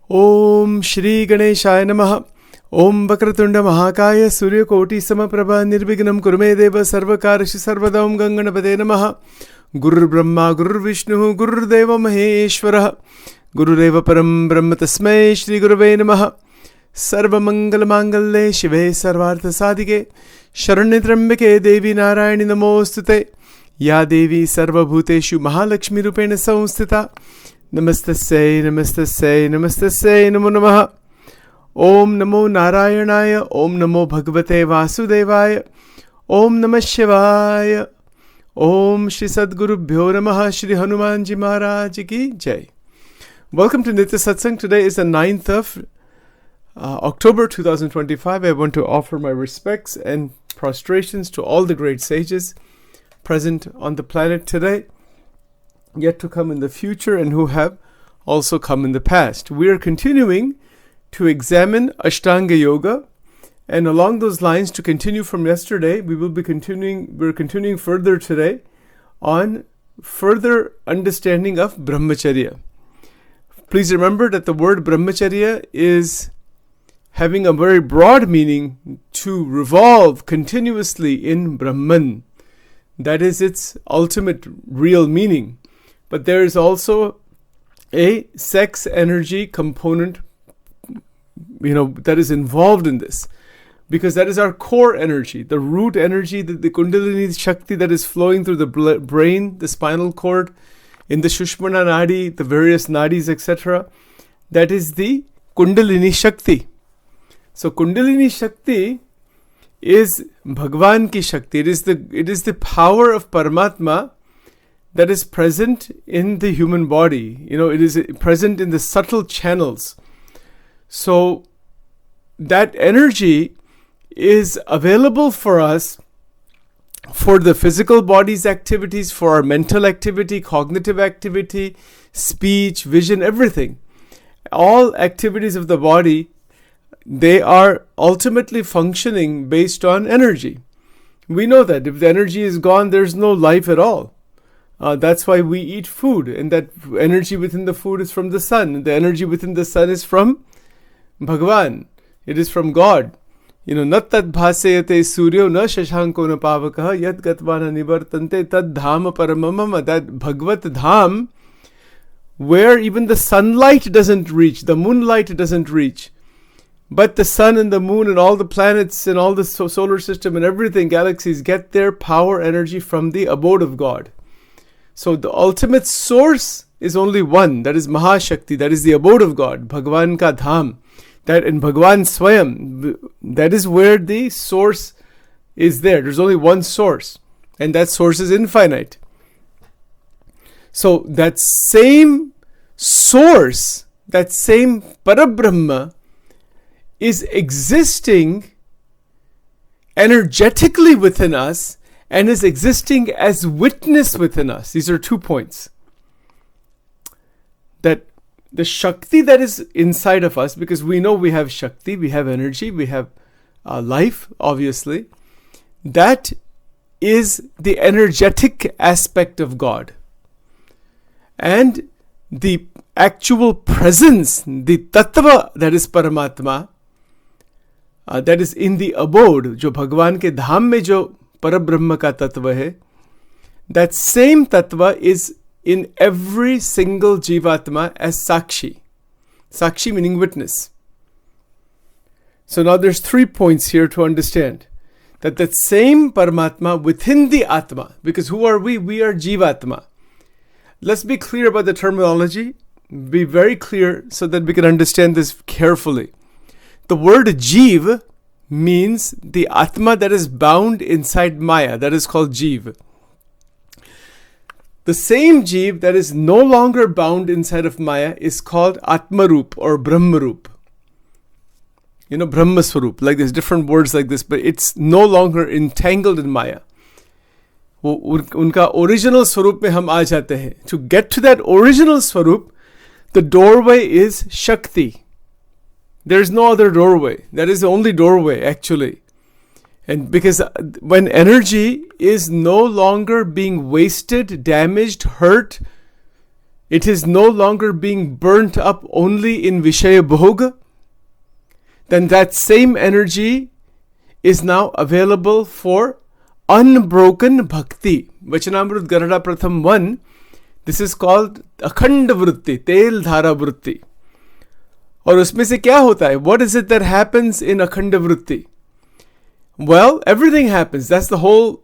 Om Shri Ganeshaya Namaha. Om Vakratunda Mahakaya Surya Koti Samaprabha Nirvignam Kurmedeva Sarvakarashi Sarvadam Ganganapade Namaha. Guru Brahma Guru Vishnu Guru Deva Maheshwara Guru Deva Param Brahma Tasmai Shri Gurave Namaha. Sarva Mangala Mangalle Shive Sarvartha Sadike Sharanyatrambike Devi Narayani Namostute Ya Devi Sarva Bhuteshu Mahalakshmi Rupena Samstita Namastasya Namastasya Namastasya Namo Namaha. Om Namo Narayanaya Om Namo Bhagavate Vasudevaya Om Namah Shivaya Om Shri Sadgurubhyo Namaha. Shri Hanumanji Maharaj Ki Jai. Welcome to Nitya Satsang. Today is the 9th of October 2025. I want to offer my respects and prostrations to all the great sages present on the planet today, yet to come in the future, and who have also come in the past. We are continuing to examine Ashtanga Yoga, and along those lines, to continue from yesterday, we're continuing further today on further understanding of Brahmacharya. Please remember that the word Brahmacharya is having a very broad meaning, to revolve continuously in Brahman. That is its ultimate real meaning. But there is also a sex energy component, that is involved in this. Because that is our core energy, the root energy, the Kundalini Shakti that is flowing through the brain, the spinal cord, in the Shushmana Nadi, the various Nadis, etc. That is the Kundalini Shakti. So Kundalini Shakti is Bhagwan ki Shakti. It is the power of Paramatma that is present in the human body. It is present in the subtle channels. So that energy is available for us for the physical body's activities, for our mental activity, cognitive activity, speech, vision, everything. All activities of the body, they are ultimately functioning based on energy. We know that if the energy is gone, there's no life at all. That's why we eat food, and that energy within the food is from the sun. The energy within the sun is from Bhagavan. It is from God. Nat tad bhasayate suryo na shashanko na pavakaha yad gatvana nivartante tad dham paramamama. That Bhagvat Dham, where even the sunlight doesn't reach, the moonlight doesn't reach. But the sun and the moon and all the planets and all the solar system and everything, galaxies, get their power energy from the abode of God. So the ultimate source is only one. That is Mahashakti. That is the abode of God. Bhagavan ka dham. That in Bhagavan Swayam, that is where the source is there. There's only one source. And that source is infinite. So that same source, that same Parabrahma, is existing energetically within us and is existing as witness within us. These are 2 points. That the Shakti that is inside of us, because we know we have Shakti, we have energy, we have life, obviously. That is the energetic aspect of God. And the actual presence, the Tattva that is Paramatma, that is in the abode, jo Bhagwan ke dham mein jo Parabrahma ka tattva hai, that same tattva is in every single Jivatma as Sakshi. Sakshi meaning witness. So now there's 3 points here to understand. That same Paramatma within the Atma, because who are we? We are Jivatma. Let's be clear about the terminology. Be very clear so that we can understand this carefully. The word Jeev means the Atma that is bound inside Maya. That is called Jeev. The same Jeev that is no longer bound inside of Maya is called Atmarup or Brahmarup. Brahmaswarup. Like there's different words like this, but it's no longer entangled in Maya. Unka original Swarup mein hum aa jate hain. To get to that original Swarup, the doorway is Shakti. There is no other doorway. That is the only doorway, actually. And because when energy is no longer being wasted, damaged, hurt, it is no longer being burnt up only in Vishaya Bhoga, then that same energy is now available for unbroken bhakti. Vachanamrut Garada Pratham 1, this is called Akhanda Vritti, Tel Dhara Vritti. और उसमें से क्या होता है? What is it that happens in Akhanda Vritti? Well, everything happens. That's the whole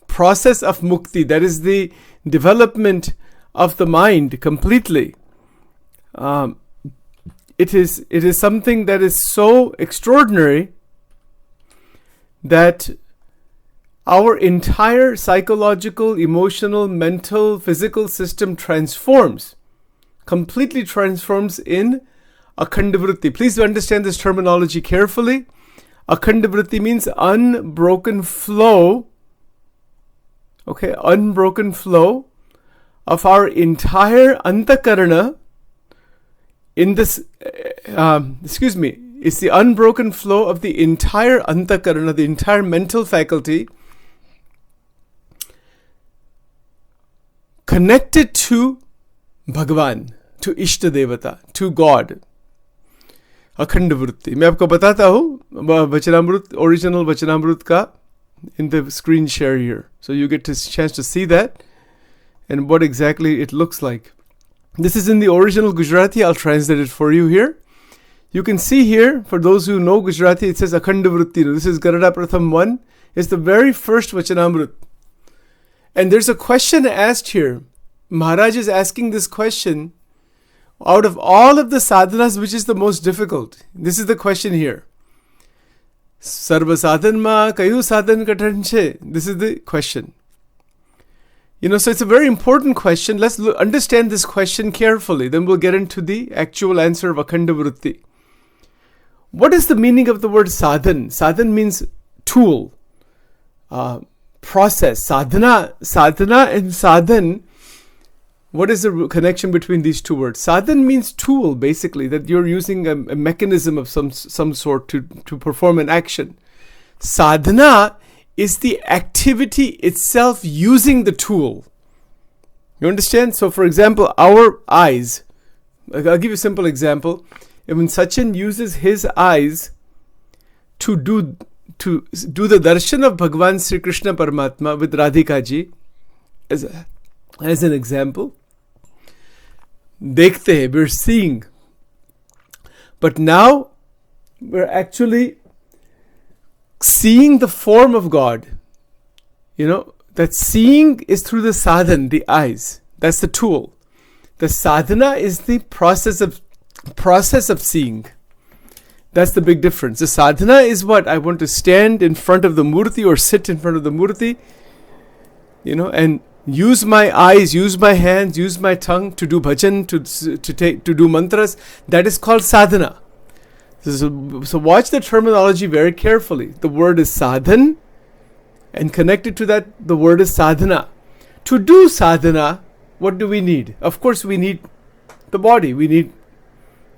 process of mukti. That is the development of the mind completely. It is something that is so extraordinary that our entire psychological, emotional, mental, physical system completely transforms in Akhanda Vritti. Please understand this terminology carefully. Akhanda Vritti means unbroken flow. Okay, unbroken flow of our entire antakarana in this, it's the unbroken flow of the entire antakarana, the entire mental faculty, connected to Bhagavan, to Ishta Devata, to God. Akhanda Vritti. मैं आपको बताता हूँ Vachanamrut, original Vachanamrut का in the screen share here. So you get a chance to see that and what exactly it looks like. This is in the original Gujarati. I'll translate it for you here. You can see here, for those who know Gujarati, it says Akhanda Vritti. This is Garada Pratham 1. It's the very first Vachanamrut. And there's a question asked here. Maharaj is asking this question, out of all of the sadhanas, which is the most difficult? This is the question here. Sarva sadhan ma kayu sadhan kathan che. This is the question. So it's a very important question. Let's understand this question carefully. Then we'll get into the actual answer of Akhanda Vritti. What is the meaning of the word sadhan? Sadhan means tool, process. Sadhana and sadhan. What is the connection between these two words? Sadhan means tool, basically, that you're using a mechanism of some sort to perform an action. Sadhana is the activity itself using the tool. You understand? So, for example, our eyes. I'll give you a simple example. When Sachin uses his eyes to do the darshan of Bhagavan Sri Krishna Paramatma with Radhika ji, as an example, dekhte hai, we're seeing. But now we're actually seeing the form of God. That seeing is through the sadhan, the eyes. That's the tool. The sadhana is the process of seeing. That's the big difference. The sadhana is what? I want to stand in front of the murti or sit in front of the murti, and use my eyes, use my hands, use my tongue to do bhajan, to do mantras. That is called sadhana. So watch the terminology very carefully. The word is sadhan, and connected to that, the word is sadhana. To do sadhana, what do we need? Of course, we need the body. We need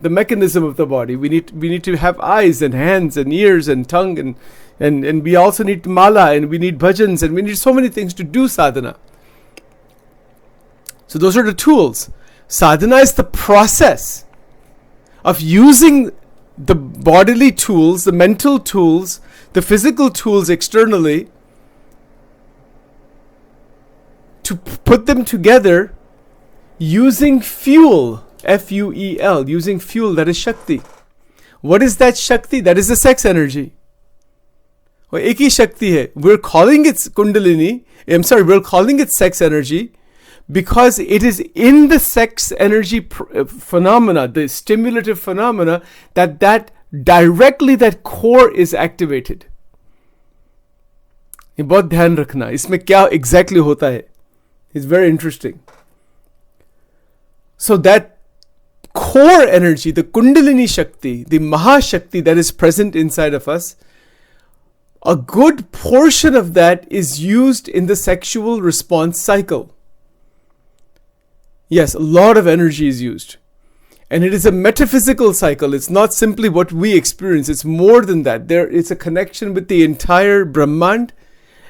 the mechanism of the body. We need to have eyes and hands and ears and tongue, and we also need mala, and we need bhajans, and we need so many things to do sadhana. So those are the tools. Sadhana is the process of using the bodily tools, the mental tools, the physical tools externally, to put them together using fuel, F-U-E-L, using fuel, that is Shakti. What is that Shakti? That is the sex energy. Ek hi Shakti hai. We're calling it Kundalini, we're calling it sex energy because it is in the sex energy phenomena, the stimulative phenomena, that directly that core is activated. ये बहुत ध्यान रखना, इसमें क्या exactly होता है. It's very interesting. So that core energy, the Kundalini Shakti, the Mahashakti that is present inside of us, a good portion of that is used in the sexual response cycle. Yes, a lot of energy is used. And it is a metaphysical cycle. It's not simply what we experience. It's more than that. It's a connection with the entire Brahmand,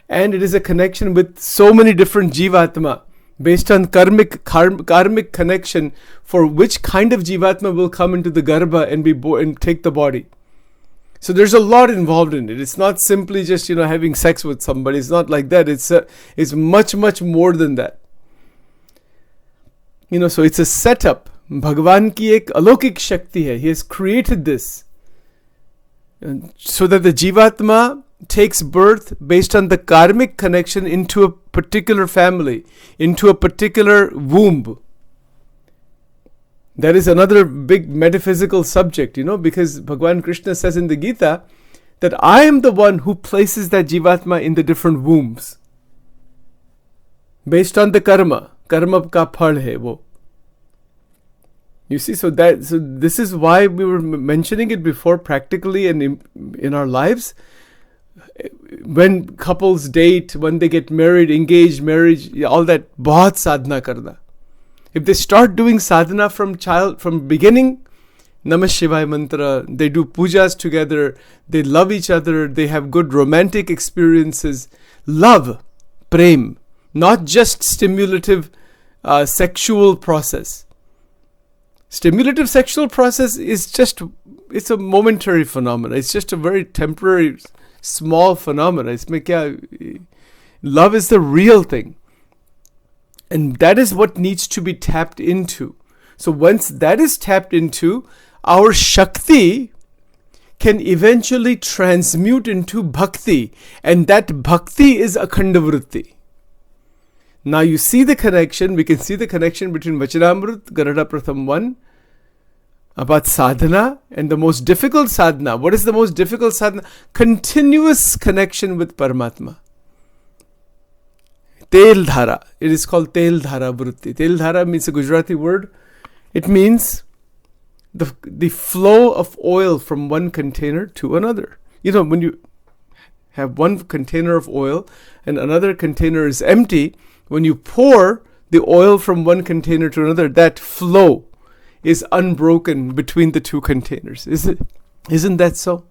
and it is a connection with so many different Jivatma, based on karmic connection for which kind of jivatma will come into the garbha and be born and take the body. So there's a lot involved in it. It's not simply just having sex with somebody. It's not like that. It's much more than that. So it's a setup. Bhagwan ki ek alokik shakti hai. He has created this so that the jivatma takes birth based on the karmic connection into a particular family, into a particular womb. That is another big metaphysical subject, because Bhagwan Krishna says in the Gita that I am the one who places that jivatma in the different wombs. Based on the karma ka phal hai wo. You see, so this is why we were mentioning it before practically and in our lives. When couples date, when they get married, engaged, marriage, all that, bahut sadhana karna. If they start doing sadhana from beginning, Namah Shivaya mantra, they do pujas together, they love each other, they have good romantic experiences. Love, prem, not just stimulative sexual process. Stimulative sexual process is it's a momentary phenomenon. It's just a very temporary, small phenomena. Love is the real thing. And that is what needs to be tapped into. So once that is tapped into, our Shakti can eventually transmute into Bhakti. And that Bhakti is Akhanda Vritti. Now you see the connection. We can see the connection between Vachanamrut, Garada Pratham 1, about sadhana and the most difficult sadhana. What is the most difficult sadhana? Continuous connection with Paramatma. Tel dhara. It is called tel dhara vritti. Tel dhara means a Gujarati word. It means the flow of oil from one container to another. When you have one container of oil and another container is empty, when you pour the oil from one container to another, that flow is unbroken between the two containers. Isn't that so?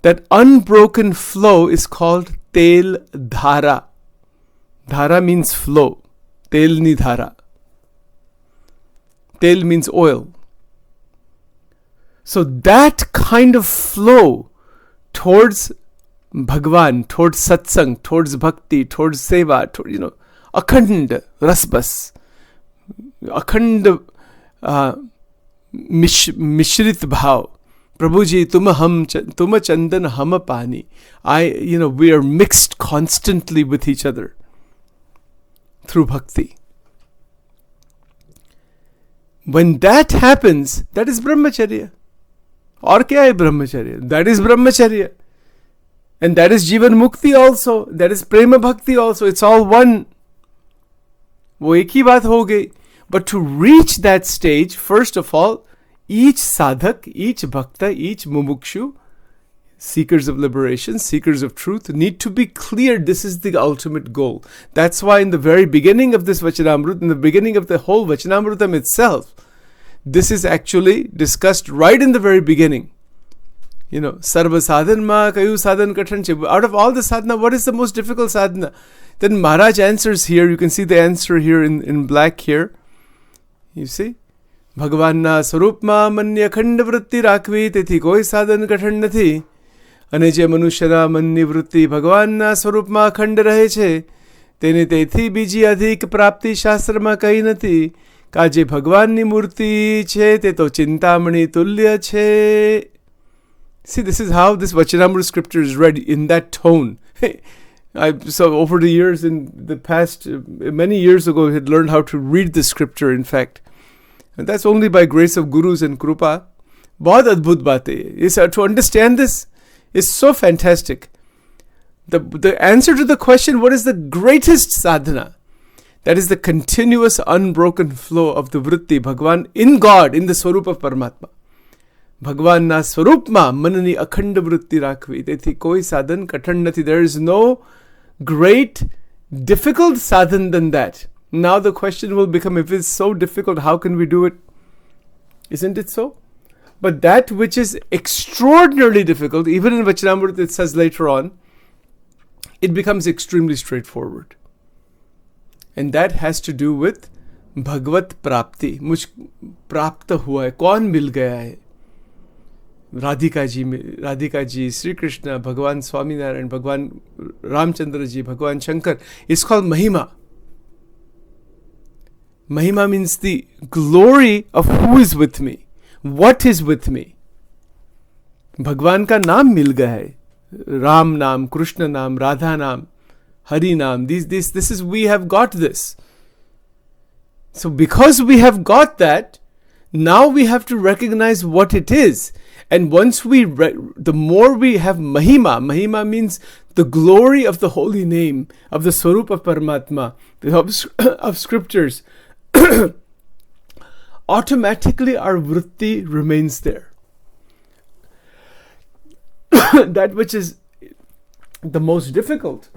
That unbroken flow is called tel dhara. Dhara means flow. Tel ni dhara. Tel means oil. So that kind of flow towards Bhagwan, towards satsang, towards bhakti, towards seva, akhand rasbas, akhand mishrit bhav. Prabhuji, tuma chandan hama pani. We are mixed constantly with each other through bhakti. When that happens, that is Brahmacharya. Aur kya hai Brahmacharya? That is Brahmacharya. And that is Jivan Mukti also. That is Prema Bhakti also. It's all one. वो एक ही बात हो गई. But to reach that stage, first of all, each sadhak, each bhakta, each mumukshu, seekers of liberation, seekers of truth, need to be clear this is the ultimate goal. That's why in the very beginning of this Vachanamrut, in the beginning of the whole Vachanamrutam itself, this is actually discussed right in the very beginning. Sarva sadhan ma kayu sadhan kathan che. Out of all the sadhana, what is the most difficult sadhana? Then Maharaj answers here. You can see the answer here in black here. You see? Bhagavan na swarup ma manya khand vritti rakvi tethi koi sadhan kathan nathi. અને જે મનુષ્યના મનની વૃત્તિ ભગવાનના સ્વરૂપમાં અખંડ રહે છે તેને તેથી બીજી અધિક પ્રાપ્તિ શાસ્ત્રમાં કઈ નથી. કાજે ભગવાનની મૂર્તિ છે તે તો ચિંતામણી તુલ્ય છે. See, this is how this Vachanamrita scripture is read in that tone. So over the years, in the past, many years ago, I had learned how to read the scripture, in fact. And that's only by grace of Gurus and Krupa. बहुत अद्भुत बात है. To understand this is so fantastic. The answer to the question, what is the greatest sadhana? That is the continuous unbroken flow of the vritti, Bhagwan, in God, in the Swarup of Paramatma. Bhagwan na Swarup ma manani akhand vritti rakvi. Tethi koi sadhan kathan nathi. There is no great, difficult sadhan than that. Now the question will become, if it's so difficult, how can we do it? Isn't it so? But that which is extraordinarily difficult, even in Vachanamrita it says later on, it becomes extremely straightforward. And that has to do with भगवत प्राप्ति. मुझ प्राप्त हुआ है, कौन मिल गया है? राधिका जी, श्री कृष्ण, भगवान स्वामी नारायण, भगवान रामचंद्र जी, भगवान Shankar. It's called Mahima. Mahima means the glory of who is with me, what is with me. भगवान का नाम मिल गया है. राम नाम, कृष्ण नाम, राधा नाम, हरि नाम. This is, we have got this. So because we have got that, now we have to recognize what it is. And once the more we have Mahima means the glory of the holy name, of the Swarup of Paramatma, of scriptures, automatically our vritti remains there. That which is the most difficult,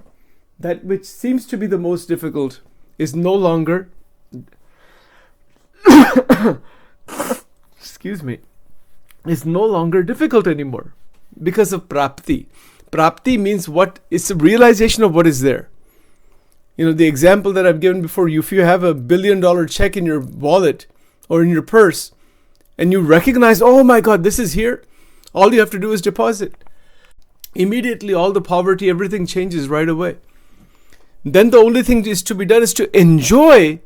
that which seems to be the most difficult, is no longer excuse me, is no longer difficult anymore because of prapti. Prapti means what? It's a realization of what is there. You know, the example that I've given before, if you have $1 billion check in your wallet or in your purse and you recognize, oh my God, this is here, all you have to do is deposit. Immediately all the poverty, everything changes right away. Then the only thing is to be done is to enjoy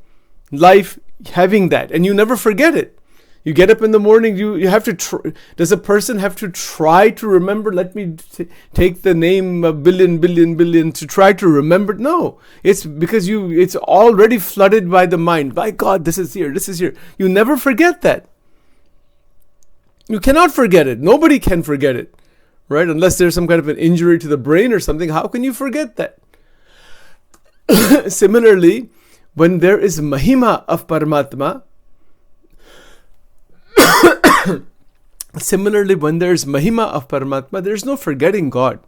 life having that, and you never forget it. You get up in the morning, you have to does a person have to try to remember, let me take the name of billion to try to remember? No, it's because it's already flooded by the mind. By God, this is here. You never forget that. You cannot forget it. Nobody can forget it, right? Unless there's some kind of an injury to the brain or something. How can you forget that? Similarly, when there is Mahima of Paramatma, there's no forgetting God.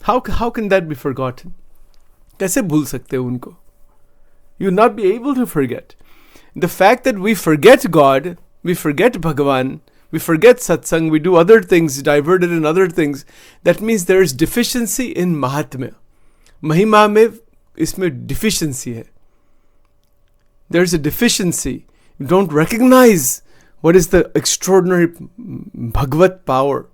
How can that be forgotten? कैसे भूल सकते हैं उनको? You will not be able to forget. The fact that we forget God, we forget Bhagavan, we forget satsang, we do other things, diverted in other things, that means there is deficiency in Mahatmya. Mahima में इसमें deficiency है. There's a deficiency. You don't recognize what is the extraordinary Bhagavat power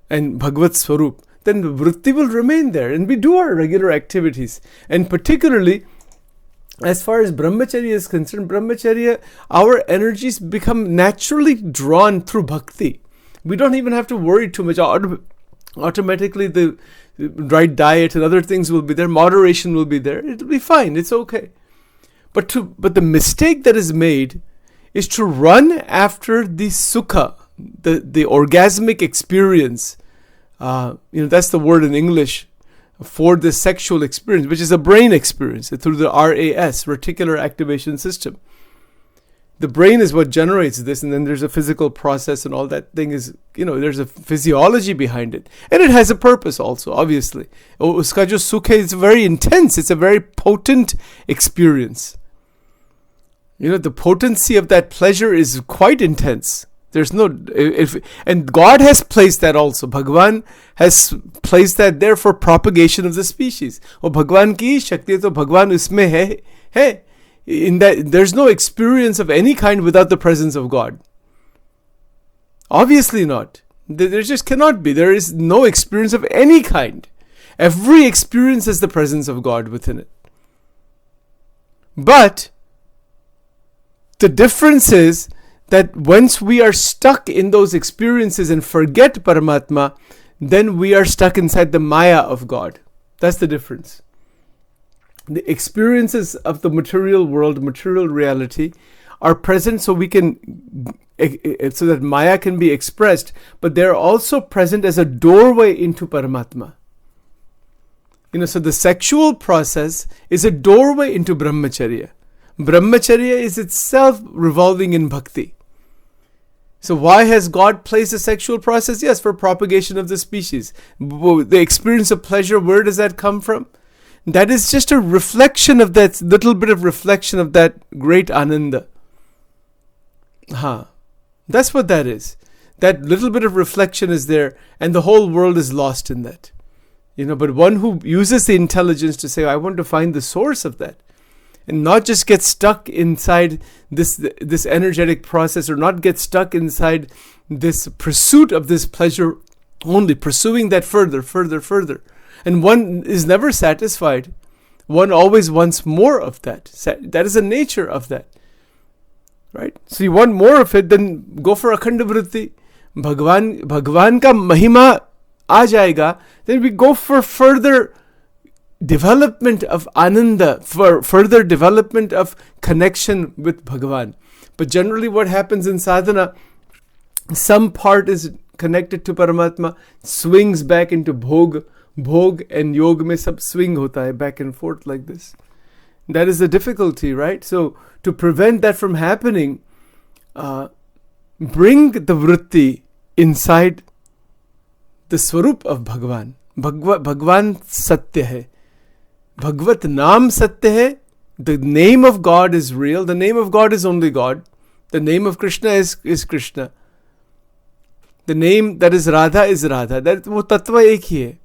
and Bhagavat Swarup. Then the vritti will remain there, and we do our regular activities. And particularly, as far as Brahmacharya is concerned, Brahmacharya, our energies become naturally drawn through bhakti. We don't even have to worry too much. Automatically the right diet and other things will be there. Moderation will be there. It'll be fine. It's okay. But the mistake that is made is to run after the sukha, the orgasmic experience. That's the word in English for the sexual experience, which is a brain experience through the RAS, reticular activation system. The brain is what generates this, and then there's a physical process, and all that thing is, there's a physiology behind it. And it has a purpose also, obviously. Uska jo sukh hai, it's very intense, it's a very potent experience. The potency of that pleasure is quite intense. There's and God has placed that also. Bhagavan has placed that there for propagation of the species. Oh, Bhagavan ki shakti hai, to Bhagavan usme hai. In that, there's no experience of any kind without the presence of God. Obviously not. There just cannot be. There is no experience of any kind. Every experience has the presence of God within it. But the difference is that once we are stuck in those experiences and forget Paramatma, then we are stuck inside the Maya of God. That's the difference. The experiences of the material world, material reality, are present so that Maya can be expressed, but they're also present as a doorway into Paramatma. So the sexual process is a doorway into Brahmacharya. Brahmacharya is itself revolving in bhakti. So why has God placed a sexual process? Yes, for propagation of the species. The experience of pleasure, where does that come from? That is just a reflection of that, little bit of reflection of that great Ananda. That's what that is. That little bit of reflection is there, and the whole world is lost in that. But one who uses the intelligence to say, I want to find the source of that, and not just get stuck inside this energetic process, or not get stuck inside this pursuit of this pleasure, only pursuing that further. And one is never satisfied. One always wants more of that. That is the nature of that. Right? So you want more of it, then go for akhanda vritti. Bhagwan ka mahima aa jayega, then we go for further development of ananda, for further development of connection with Bhagavan. But generally what happens in sadhana, some part is connected to Paramatma, swings back into bhog and yoga mein sab swing hota hai, back and forth like this. That is the difficulty, right? So to prevent that from happening, bring the vritti inside the swarup of Bhagavan. Bhagavan satya hai. Bhagvat naam satya hai. The name of God is real. The name of God is only God. The name of Krishna is Krishna. The name that is Radha. That वो तत्व एक ही है.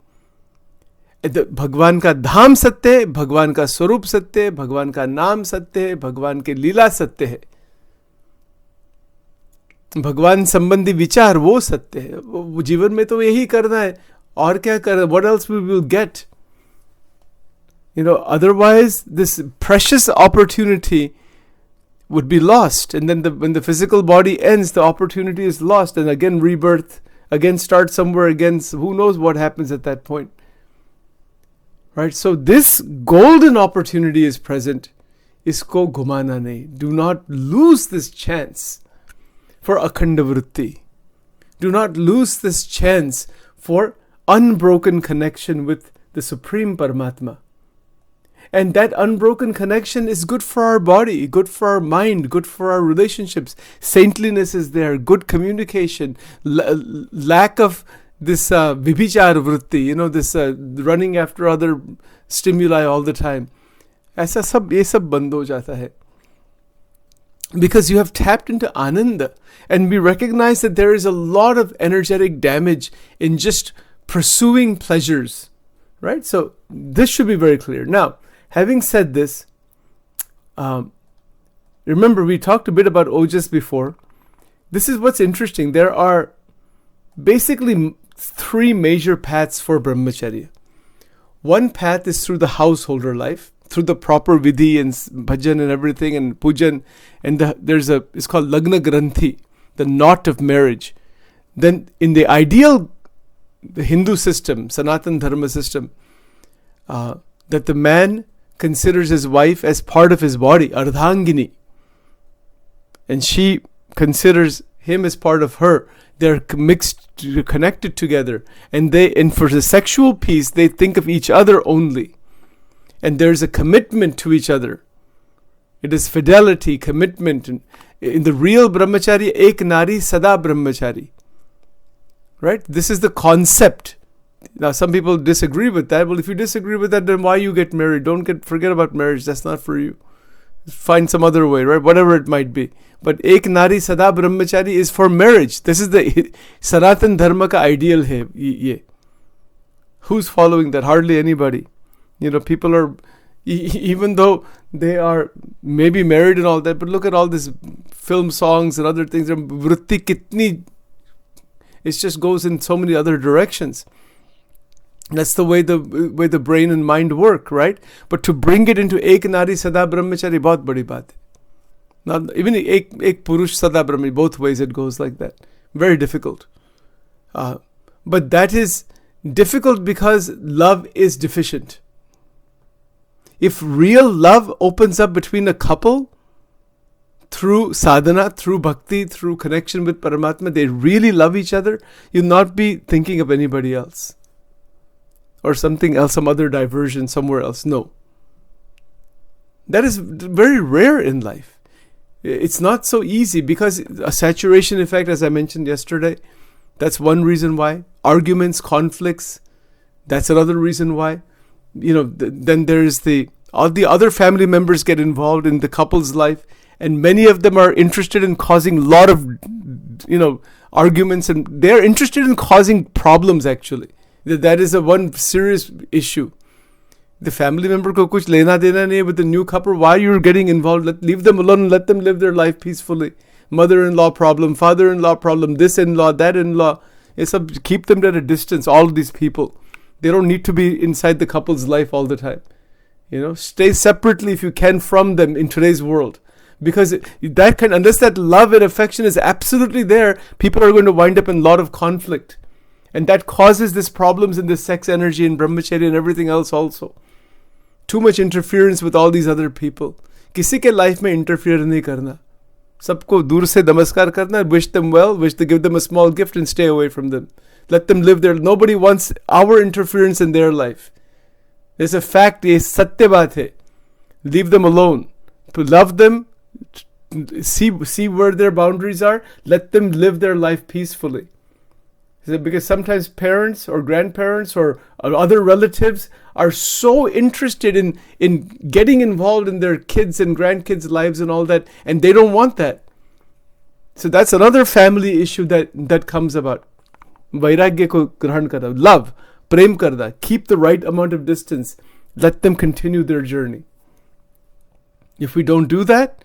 भगवान का धाम सत्य है, भगवान का स्वरूप सत्य है, भगवान का नाम सत्य है, भगवान के लीला सत्य है, भगवान संबंधी विचार वो सत्य है. वो जीवन में तो यही करना है, और क्या करना? What else we will get? Otherwise this precious opportunity would be lost, and then when the physical body ends, the opportunity is lost, and again rebirth, again start somewhere again. Who knows what happens at that point? Right? So this golden opportunity is present. Isko ghumana nahi. Do not lose this chance for akhanda vritti. Do not lose this chance for unbroken connection with the Supreme Paramatma. And that unbroken connection is good for our body, good for our mind, good for our relationships. Saintliness is there, good communication, lack of this vibhichar vritti, this running after other stimuli all the time. ऐसा सब ये सब बंद हो जाता है. Because you have tapped into ananda, and we recognize that there is a lot of energetic damage in just pursuing pleasures, right? So this should be very clear. Now, having said this, remember we talked a bit about ojas before. This is what's interesting. There are basically three major paths for Brahmacharya. One path is through the householder life, through the proper vidhi and bhajan and everything and pujan, and it's called Lagna Granthi, the knot of marriage. Then in the ideal, the Hindu system, Sanatan Dharma system, that the man considers his wife as part of his body, Ardhangini, and she considers him as part of her. They're mixed, connected together, and for the sexual piece, they think of each other only. And there's a commitment to each other. It is fidelity, commitment. In the real Brahmachari, ek nari sada Brahmachari. Right? This is the concept. Now, some people disagree with that. Well, if you disagree with that, then why you get married? Forget about marriage. That's not for you. Find some other way, right? Whatever it might be. But ek nari sada Brahmachari is for marriage. This is the Sanatan Dharma ka ideal hai. Ye. Who's following that? Hardly anybody. People are, even though they are maybe married and all that, but look at all these film songs and other things. Vritti kitni, it just goes in so many other directions. That's the way the brain and mind work, right? But to bring it into ek nari sada brahmachari, bahut badi baat hai. Not even ek purush sada brahmachari, both ways it goes like that. Very difficult. But that is difficult because love is deficient. If real love opens up between a couple through sadhana, through bhakti, through connection with Paramatma, they really love each other, you'll not be thinking of anybody else or something else, some other diversion somewhere else. No. That is very rare in life. It's not so easy because a saturation effect, as I mentioned yesterday, that's one reason why. Arguments, conflicts, that's another reason why. Then there's all the other family members get involved in the couple's life, and many of them are interested in causing a lot of, arguments, and they're interested in causing problems actually. That is a one serious issue. The family member ko kuch lena dena nahi with the new couple. Why you're getting involved? Leave them alone and let them live their life peacefully. Mother-in-law problem, father-in-law problem, this in-law, that in-law. Keep them at a distance, all of these people. They don't need to be inside the couple's life all the time. Stay separately if you can from them in today's world. Because unless that love and affection is absolutely there, people are going to wind up in a lot of conflict. And that causes these problems in the sex energy and Brahmacharya and everything else also. Too much interference with all these other people. किसी के life में interfere नहीं करना. सबको दूर से नमस्कार करना. Wish them well. Give them a small gift and stay away from them. Let them live there. Nobody wants our interference in their life. It's a fact. ये सत्य बात है. Leave them alone. Love them. See where their boundaries are. Let them live their life peacefully. Because sometimes parents or grandparents or other relatives are so interested in getting involved in their kids' and grandkids' lives and all that, and they don't want that. So that's another family issue that comes about. Vairagya ko grahan karna, love, prem karna, keep the right amount of distance, let them continue their journey. If we don't do that,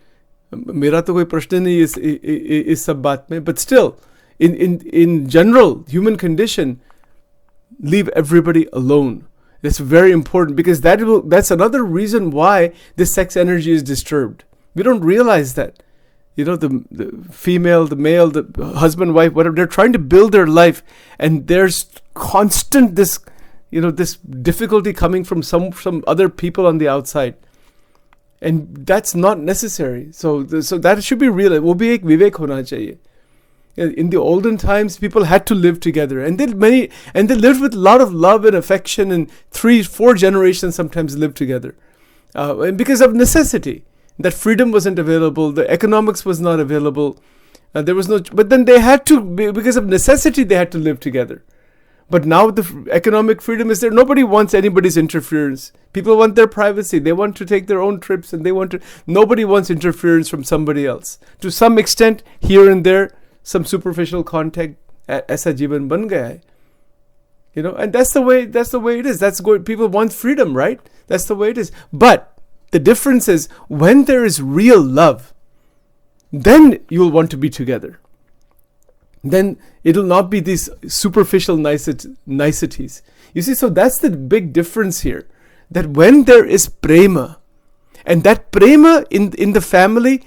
मेरा तो कोई प्रश्न नहीं इस सब बात में, but still, in general, human condition, leave everybody alone. It's very important because that's another reason why the sex energy is disturbed. We don't realize that. The female, the male, the husband, wife, whatever, they're trying to build their life, and there's constant this difficulty coming from some other people on the outside. And that's not necessary. So that should be real. वो भी एक विवेक होना चाहिए. In the olden times, people had to live together, and they lived with a lot of love and affection, and 3-4 generations sometimes lived together, and because of necessity. That freedom wasn't available, the economics was not available, there was no. But then they had to, because of necessity, they had to live together. But now the economic freedom is there. Nobody wants anybody's interference. People want their privacy. They want to take their own trips, and nobody wants interference from somebody else. To some extent, here and there, some superficial contact, ऐसा जीवन बन गया है. And that's the way it is. That's good. People want freedom, right? That's the way it is. But the difference is, when there is real love, then you'll want to be together. Then it'll not be these superficial niceties. You see, so that's the big difference here. That when there is prema, and that prema in the family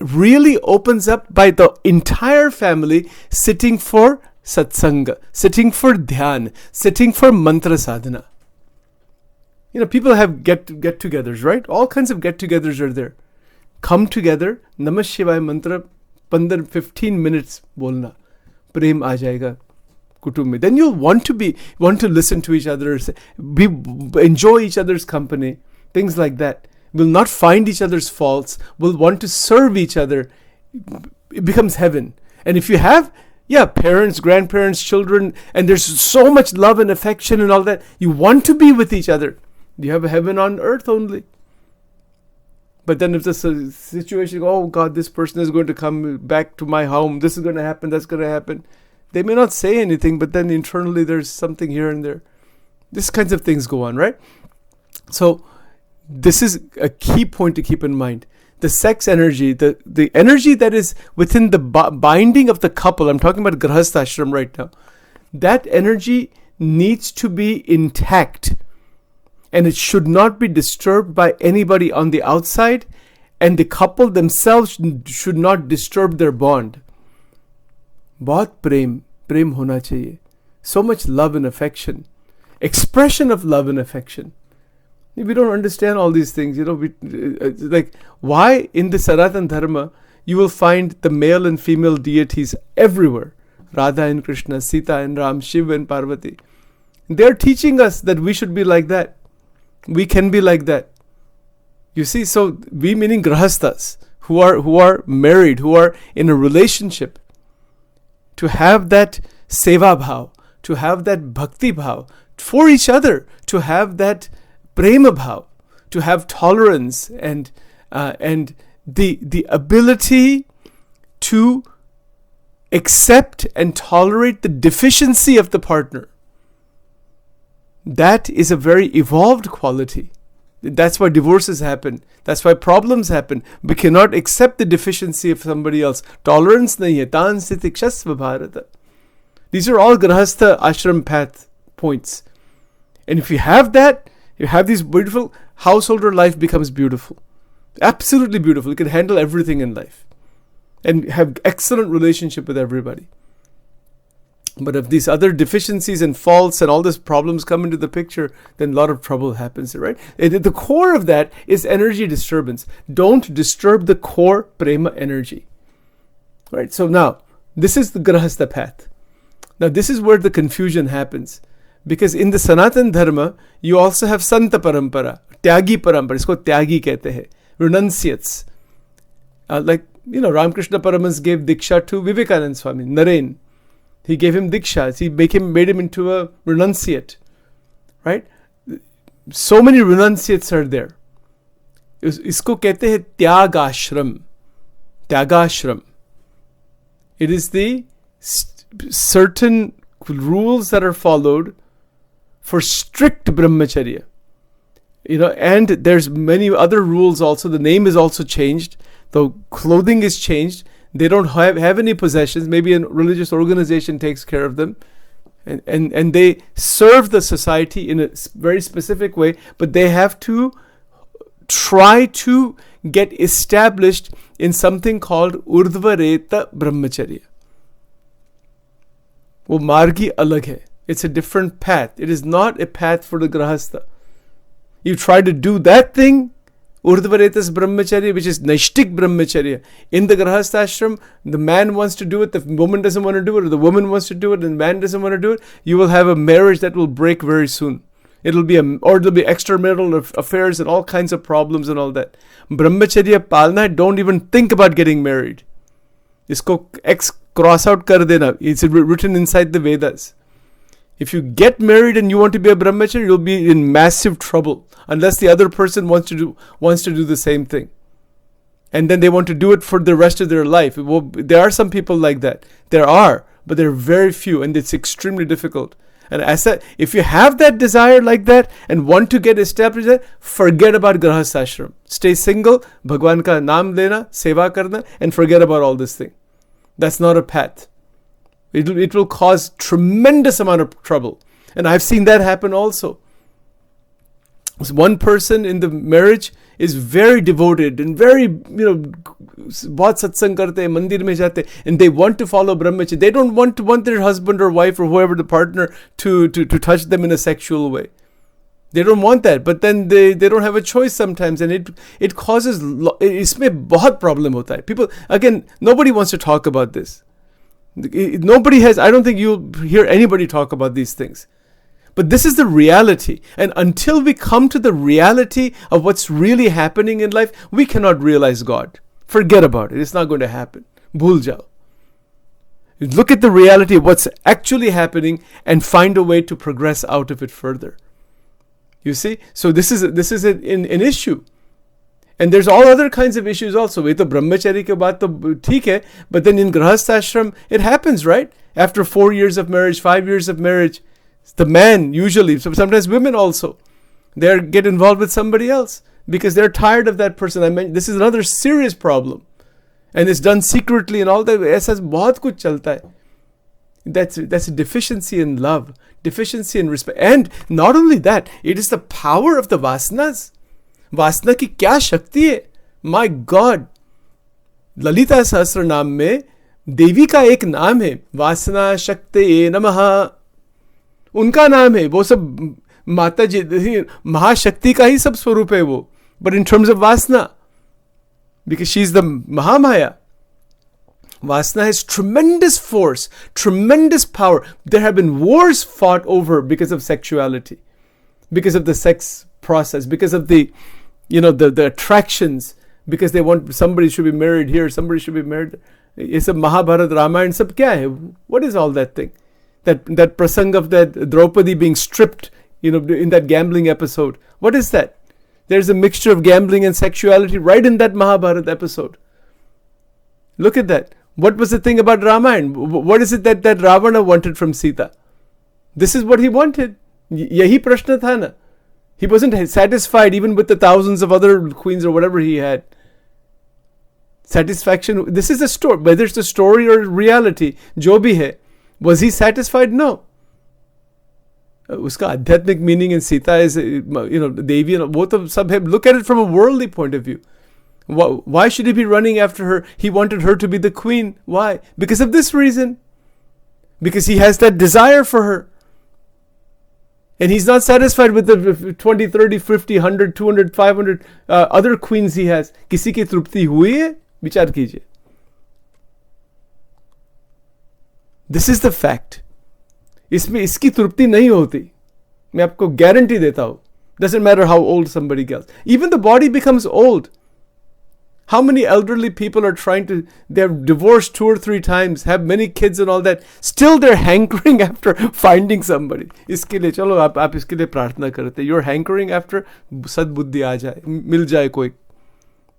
really opens up by the entire family sitting for satsanga, sitting for dhyan, sitting for mantra sadhana. People have get-togethers, right? All kinds of get-togethers are there. Come together, Namah Shivaya mantra, 15 minutes bolna. Prem aa jayega kutumb mein. Then you'll want to listen to each other, enjoy each other's company, things like that. Will not find each other's faults, will want to serve each other. It becomes heaven. And if you have, parents, grandparents, children, and there's so much love and affection and all that, you want to be with each other. You have a heaven on earth only. But then if the situation, oh God, this person is going to come back to my home, this is going to happen, that's going to happen. They may not say anything, but then internally there's something here and there. These kinds of things go on, right? So this is a key point to keep in mind. The sex energy, the energy that is within the binding of the couple, I'm talking about Grahastha Ashram right now, that energy needs to be intact. And it should not be disturbed by anybody on the outside, and the couple themselves should not disturb their bond. बहुत प्रेम होना चाहिए. So much love and affection. Expression of love and affection. We don't understand all these things, like why in the Sanatana Dharma you will find the male and female deities everywhere. Radha and Krishna, Sita and Ram, Shiva and Parvati. They're teaching us that we should be like that. We can be like that. You see, so we meaning grahasthas who are married, who are in a relationship, to have that seva bhav, to have that bhakti bhav for each other, to have that prema bhav, to have tolerance and the ability to accept and tolerate the deficiency of the partner. that is a very evolved quality. That's why divorces happen. That's why problems happen. We cannot accept the deficiency of somebody else. Tolerance nahi hai. Tan sitikshasva bharata. These are all grahastha ashram path points. And if you have that, you have these beautiful, householder life becomes beautiful. Absolutely beautiful. You can handle everything in life. And have excellent relationship with everybody. But if these other deficiencies and faults and all these problems come into the picture, then a lot of trouble happens, right? The core of that is energy disturbance. Don't disturb the core prema energy. Right? So now, this is the grahastha path. Now, this is where the confusion happens. Because in the Sanatan Dharma, you also have Santa Parampara, Tyagi Parampara. Isko Tyagi kehte hai. Renunciates. Ramakrishna Paramahansa gave Diksha to Vivekananda Swami, Naren. He gave him Diksha. He made him into a renunciate. Right? So many renunciates are there. Isko kehte hai Tyagashram. Tyagashram. It is the certain rules that are followed for strict Brahmacharya. And there's many other rules also. The name is also changed. The clothing is changed. They don't have any possessions. Maybe a religious organization takes care of them. And they serve the society in a very specific way. But they have to try to get established in something called Urdhvareta Brahmacharya. वो मार्गी अलग है. It's a different path. It is not a path for the grahastha. You try to do that thing, Urdhvaretas Brahmacharya, which is Naishtik Brahmacharya. In the grahastha ashram, the man wants to do it, the woman doesn't want to do it, or the woman wants to do it, and the man doesn't want to do it. You will have a marriage that will break very soon. It'll be extramarital affairs and all kinds of problems and all that. Brahmacharya Palna, don't even think about getting married. Isko cross out kar dena. It's written inside the Vedas. If you get married and you want to be a brahmacharya, you'll be in massive trouble unless the other person wants to do the same thing. And then they want to do it for the rest of their life. There are some people like that. There are, but there are very few, and it's extremely difficult. And as I said, if you have that desire like that and want to get established there, forget about grahastha ashram. Stay single, Bhagwan ka naam lena, seva karna, and forget about all this thing. That's not a path. It will cause tremendous amount of trouble. And I've seen that happen also. One person in the marriage is very devoted and very, bahut satsang karte, mandir mein jate, and they want to follow brahmacharya. They don't want their husband or wife or whoever the partner to touch them in a sexual way. They don't want that, but then they don't have a choice sometimes, and it causes, isme bahut problem hota hai. People, again, nobody wants to talk about this. Nobody has, I don't think you'll hear anybody talk about these things. But this is the reality. And until we come to the reality of what's really happening in life, we cannot realize God. Forget about it. It's not going to happen. Bhul jao. Look at the reality of what's actually happening and find a way to progress out of it further. You see? So this is an issue. And there's all other kinds of issues also. Ve to brahmacharya ke baat to theek hai, but then in grahastha ashram, it happens, right? After 4 years of marriage, 5 years of marriage, the man usually, sometimes women also, they get involved with somebody else because they're tired of that person. I mean, this is another serious problem. And it's done secretly and all that. Aisa bahut kuch chalta hai. That's a deficiency in love, deficiency in respect. And not only that, it is the power of the vasanas. वासना की क्या शक्ति है. My God, Lalita सहस्र नाम में देवी का एक नाम है, वासना शक्ति नमः. उनका नाम है. वो सब माता जी महाशक्ति का ही सब स्वरूप है वो. बट इन टर्म्स ऑफ वासना, because she is the Mahamaya. Vasana has tremendous force, tremendous power. There have been wars fought over because of sexuality, because of the sex process, because of the attractions, because they want somebody should be married here, somebody should be married. It's a Mahabharata, Ramayana, sab kya hai? What is all that thing? That prasang of that Draupadi being stripped, in that gambling episode. What is that? There's a mixture of gambling and sexuality right in that Mahabharata episode. Look at that. What was the thing about Ramayana? What is it that Ravana wanted from Sita? This is what he wanted. यही प्रश्न था ना. He wasn't satisfied even with the thousands of other queens or whatever he had. Satisfaction, this is a story, whether it's a story or reality, जो भी है, was he satisfied? No. उसका आध्यात्मिक meaning in Sita is, Devi, वो तो सब है. Look at it from a worldly point of view. Why should he be running after her? He wanted her to be the queen. Why? Because of this reason. Because he has that desire for her. And he's not satisfied with the 20, 30, 50, 100, 200, 500 other queens he has. किसी की तृप्ति हुई है? विचार कीजिए. This is the fact. इसमें इसकी तृप्ति नहीं होती. मैं आपको गारंटी देता हूं. Doesn't matter how old somebody gets. Even the body becomes old. How many elderly people are trying to, they're divorced 2 or 3 times, have many kids and all that. Still they're hankering after finding somebody. इसके लिए चलो आप इसके लिए प्रार्थना करते. You're hankering after सद्बुद्धि आ जाए, मिल जाए कोई.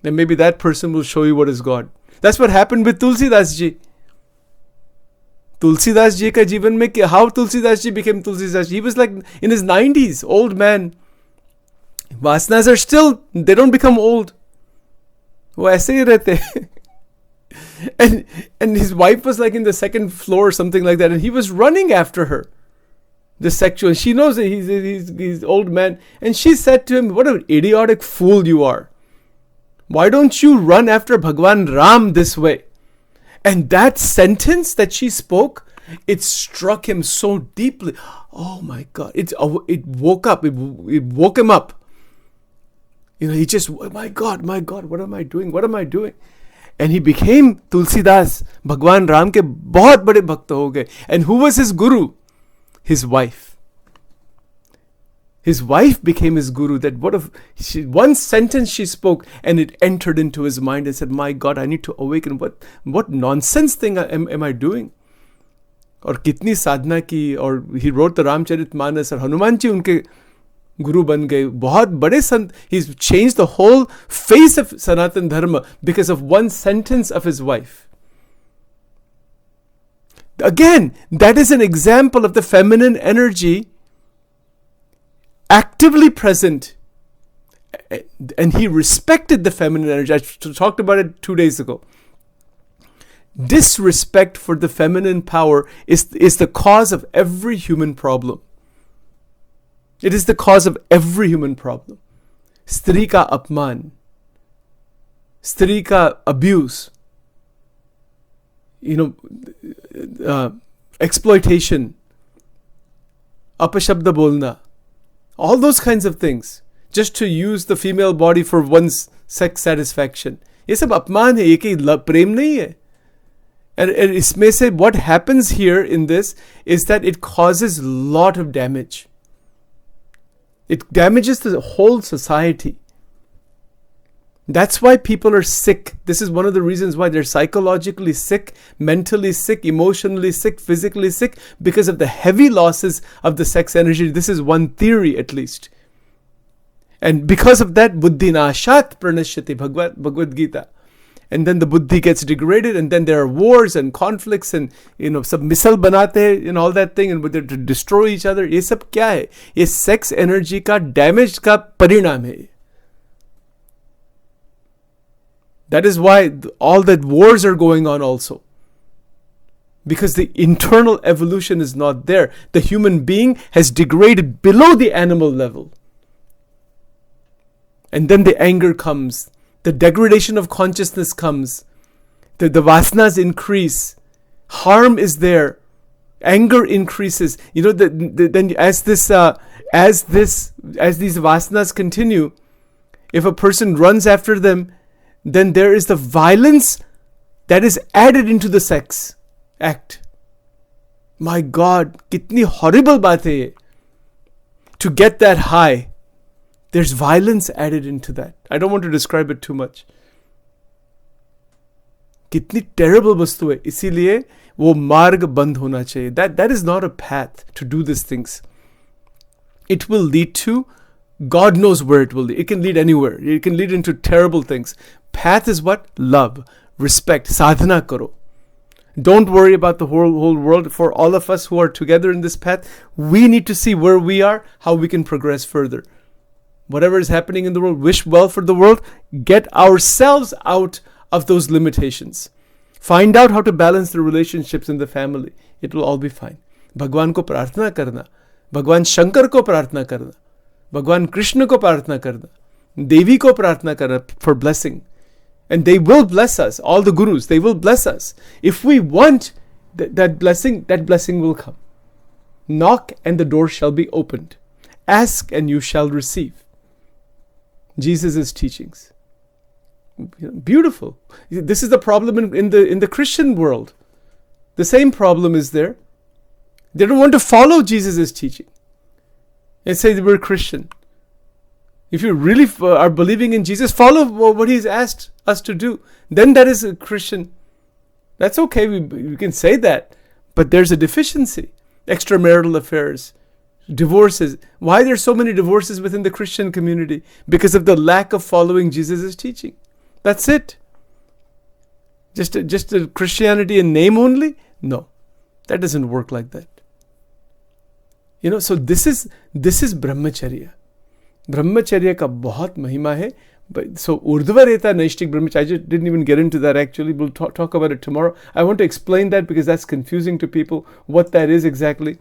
Then maybe that person will show you what is God. That's what happened with Tulsidas ji. Tulsidas ji का जीवन में how Tulsidas ji became Tulsidas ji. He was like in his 90s, old man. Vasanas are still, they don't become old. वो ऐसे ही रहते. And his wife was like in the 2nd floor or something like that, and he was running after her, the sexual. She knows that he's old man, and she said to him, "What an idiotic fool you are! Why don't you run after Bhagwan Ram this way?" And that sentence that she spoke, it struck him so deeply. Oh my God! It woke up. It woke him up. He just, my God, what am I doing? What am I doing? And he became Tulsidas. Bhagwan Ram ke bahut bade bhakt ho gaye. And who was his guru? His wife. His wife became his guru. That one sentence she spoke, and it entered into his mind and said, my God, I need to awaken. What nonsense thing am I doing? और कितनी साधना की. और he wrote the Ramcharitmanas, और हनुमान जी उनके गुरु बन गए. बहुत बड़े संत. He's changed the whole face of Sanatan Dharma because of one sentence of his wife. Again, that is an example of the feminine energy actively present. And he respected the feminine energy. I talked about it 2 days ago. Disrespect for the feminine power is the cause of every human problem. It is the cause of every human problem. स्त्री का अपमान, स्त्री का abuse, exploitation, अपशब्द बोलना, all those kinds of things, just to use the female body for one's sex satisfaction. ये सब अपमान है, ये कि प्रेम नहीं है. And इसमें से what happens here in this is that it causes lot of damage. It damages the whole society. That's why people are sick. This is one of the reasons why they're psychologically sick, mentally sick, emotionally sick, physically sick, because of the heavy losses of the sex energy. This is one theory at least. And because of that, buddhi nashat pranashyati, Bhagavad Gita. And then the buddhi gets degraded, and then there are wars and conflicts, and सब मिसल बनाते हैं and all that thing, and they to destroy each other. ये सब क्या है? ये sex energy का damage का परिणाम है. That is why all that wars are going on also. Because the internal evolution is not there. The human being has degraded below the animal level. And then the anger comes. The degradation of consciousness comes. The vasanas increase. Harm is there. Anger increases. Then as these vasanas continue, if a person runs after them, then there is the violence that is added into the sex act. My God, kitni horrible baat hai ye. To get that high, there's violence added into that. I don't want to describe it too much. कितनी terrible वस्तु है. इसीलिए वो मार्ग बंद होना चाहिए. That is not a path to do these things. It will lead to, God knows where it will lead. It can lead anywhere. It can lead into terrible things. Path is what? Love, respect, sadhana karo. Don't worry about the whole world. For all of us who are together in this path, we need to see where we are, how we can progress further. Whatever is happening in the world, wish well for the world. Get ourselves out of those limitations. Find out how to balance the relationships in the family. It will all be fine. Bhagwan ko prarthana karna. Bhagwan Shankar ko prarthana karna. Bhagwan Krishna ko prarthana karna. Devi ko prarthana karna for blessing. And they will bless us. All the gurus, they will bless us. If we want that blessing will come. Knock and the door shall be opened. Ask and you shall receive. Jesus' teachings. Beautiful. This is the problem in the Christian world. The same problem is there. They don't want to follow Jesus' teaching. They say we're Christian. If you really are believing in Jesus, follow what He's asked us to do. Then that is a Christian. That's okay. We can say that. But there's a deficiency. Extramarital affairs. Divorces. Why are there so many divorces within the Christian community? Because of the lack of following Jesus' teaching. That's it. Just a Christianity in name only? No. That doesn't work like that. So this is Brahmacharya. Brahmacharya ka bahut mahima hai. So Urdhvareta Naishtik Brahmacharya, I just didn't even get into that actually. We'll talk about it tomorrow. I want to explain that because that's confusing to people, what that is exactly.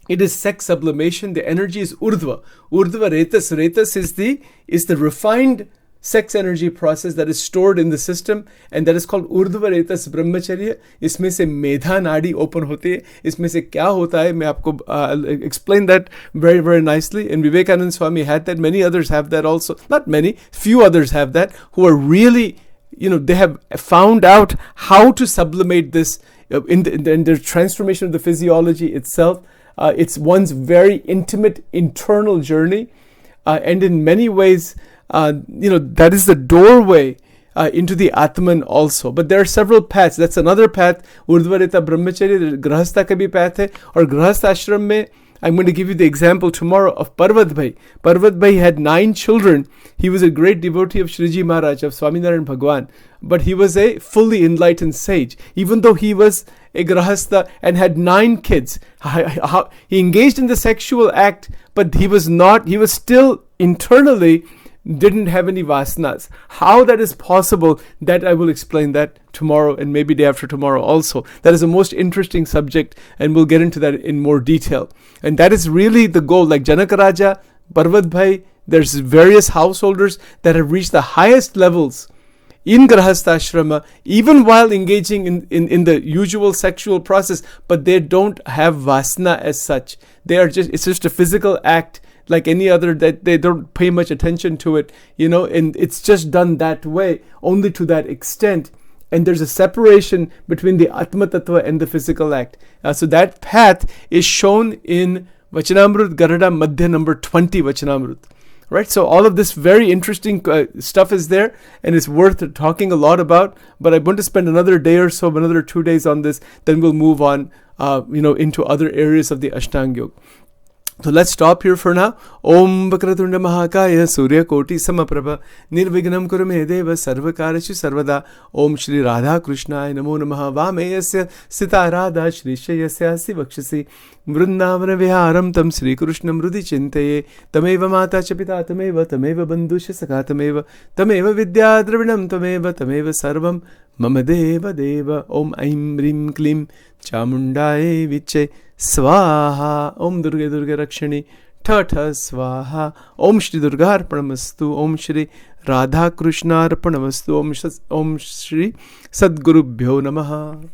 It is sex sublimation. The energy is Urdhva. Urdhva Retas. Retas is the refined sex energy process that is stored in the system, and that is called Urdhva Retas Brahmacharya. इसमें से मेधा नाड़ी open होती है. इसमें से क्या होता है मैं आपको explain that very, very nicely. And Vivekananda Swami had that. Many others have that also. Not many. Few others have that who are really, they have found out how to sublimate this in the transformation of the physiology itself. It's one's very intimate internal journey, and in many ways, that is the doorway into the Atman also. But there are several paths. That's another path. Urdhvareta Brahmacharya, Grahastha ka bhi path hai. Or Grahastha ashram mein, I'm going to give you the example tomorrow of Parvat Bhai. Parvat Bhai had 9 children. He was a great devotee of Shriji Maharaj, of Swaminarayan Bhagwan. But he was a fully enlightened sage. Even though he was a Grahastha and had 9 kids, he engaged in the sexual act, but he was still internally didn't have any vasanas. How that is possible, that I will explain that tomorrow and maybe day after tomorrow also. That is a most interesting subject, and we'll get into that in more detail. And that is really the goal. Like Janaka Raja, Parvat Bhai, there's various householders that have reached the highest levels in Grahastha even while engaging in the usual sexual process, but they don't have vasana as such. It's just a physical act like any other, that they don't pay much attention to it, and it's just done that way, only to that extent. And there's a separation between the Atma Tattva and the physical act. So that path is shown in Vachanamrut Garada Madhya number 20 Vachanamrut. Right? So all of this very interesting stuff is there, and it's worth talking a lot about. But I want to spend another day or so, another 2 days on this. Then we'll move on, into other areas of the Ashtanga Yoga. So let's stop here for now. Om Vakratunda Mahakaya Surya Koti Samaprabha Nirvignam Kurume Deva Sarvakarishu Sarvada. Om Shri Radha Krishnaya Namo Namaha Vameyasya Sita Radha Shri Shayasya Sivakshasi Vrindavana Viharam Tam Shri Krishnam Rudhi Chintaye Tameva Mata Chapita Tameva Bandhusha Saka Tameva Vidya Dravinam Tameva Sarvam Mama Deva Deva. Om Aim Rim Klim Chamundaye Viche Swaha. Om Durga Durga Rakshani Tata Swaha. Om Shri Durga Arpanamastu. Om Shri Radha Krishna Arpanamastu. Om Shri Sadgurubhyo Namaha.